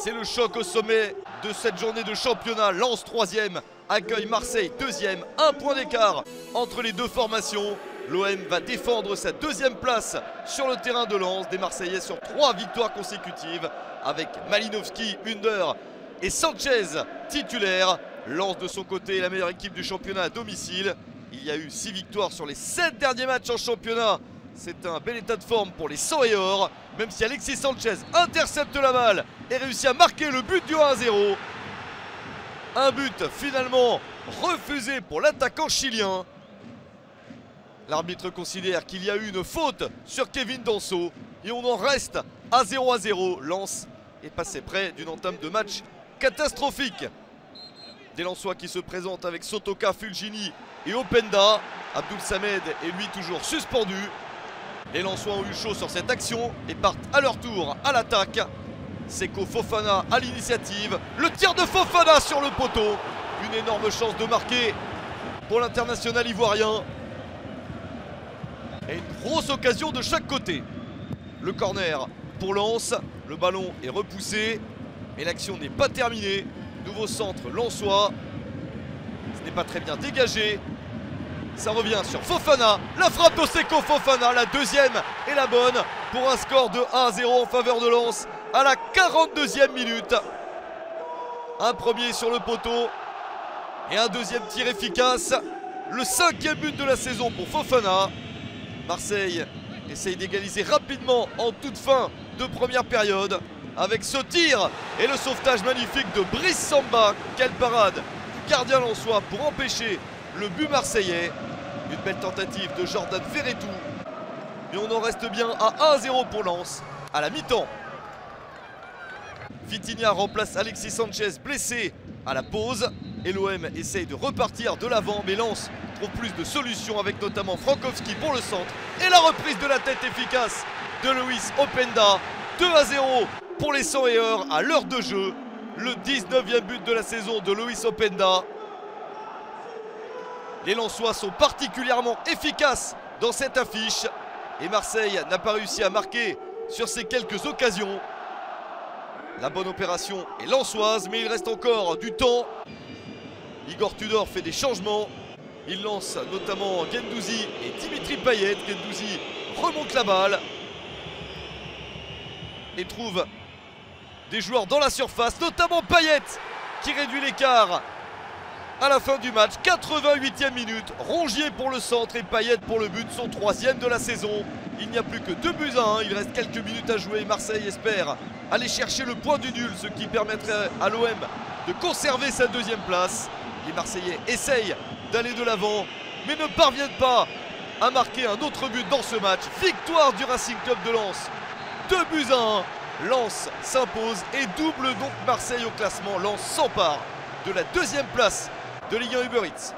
C'est le choc au sommet de cette journée de championnat. Lens 3e, accueille Marseille 2e. Un point d'écart entre les deux formations. L'OM va défendre sa 2e place sur le terrain de Lens. Des Marseillais sur 3 victoires consécutives avec Malinowski, Under et Sanchez titulaires. Lens de son côté la meilleure équipe du championnat à domicile. Il y a eu 6 victoires sur les 7 derniers matchs en championnat. C'est un bel état de forme pour les 100 et or. Même si Alexis Sanchez intercepte la balle et réussit à marquer le but du 1-0. Un but finalement refusé pour l'attaquant chilien. L'arbitre considère qu'il y a eu une faute sur Kevin Danso. Et on en reste à 0-0. Lens est passé près d'une entame de match catastrophique. Des Lensois qui se présentent avec Sotoka, Fulgini et Openda. Abdoul Samed est lui toujours suspendu. Les Lensois ont eu chaud sur cette action et partent à leur tour à l'attaque. Seko Fofana à l'initiative. Le tir de Fofana sur le poteau. Une énorme chance de marquer pour l'international ivoirien. Et une grosse occasion de chaque côté. Le corner pour Lens. Le ballon est repoussé. Mais l'action n'est pas terminée. Nouveau centre lensois. Ce n'est pas très bien dégagé. Ça revient sur Fofana. La frappe de Seko Fofana. La deuxième est la bonne pour un score de 1-0 en faveur de Lens à la 42e minute. Un premier sur le poteau et un deuxième tir efficace. Le 5e but de la saison pour Fofana. Marseille essaye d'égaliser rapidement en toute fin de première période avec ce tir et le sauvetage magnifique de Brice Samba. Quelle parade du gardien lensois pour empêcher le but marseillais. Une belle tentative de Jordan Verretou. Et on en reste bien à 1-0 pour Lens à la mi-temps. Vitinha remplace Alexis Sanchez blessé à la pause. Et l'OM essaye de repartir de l'avant. Mais Lens trouve plus de solutions avec notamment Frankowski pour le centre. Et la reprise de la tête efficace de Luis Openda. 2-0 pour les 100 et or à l'heure de jeu. Le 19e but de la saison de Luis Openda. Les Lensois sont particulièrement efficaces dans cette affiche. Et Marseille n'a pas réussi à marquer sur ces quelques occasions. La bonne opération est lensoise, mais il reste encore du temps. Igor Tudor fait des changements. Il lance notamment Guendouzi et Dimitri Payet. Guendouzi remonte la balle et trouve des joueurs dans la surface, notamment Payet qui réduit l'écart à la fin du match. 88e minute, Rongier pour le centre et Payet pour le but, son 3e de la saison. Il n'y a plus que 2-1, il reste quelques minutes à jouer. Marseille espère aller chercher le point du nul, ce qui permettrait à l'OM de conserver sa 2e place. Les Marseillais essayent d'aller de l'avant, mais ne parviennent pas à marquer un autre but dans ce match. Victoire du Racing Club de Lens, 2-1. Lens s'impose et double donc Marseille au classement. Lens s'empare de la 2e place de Ligue 1 Uber Eats.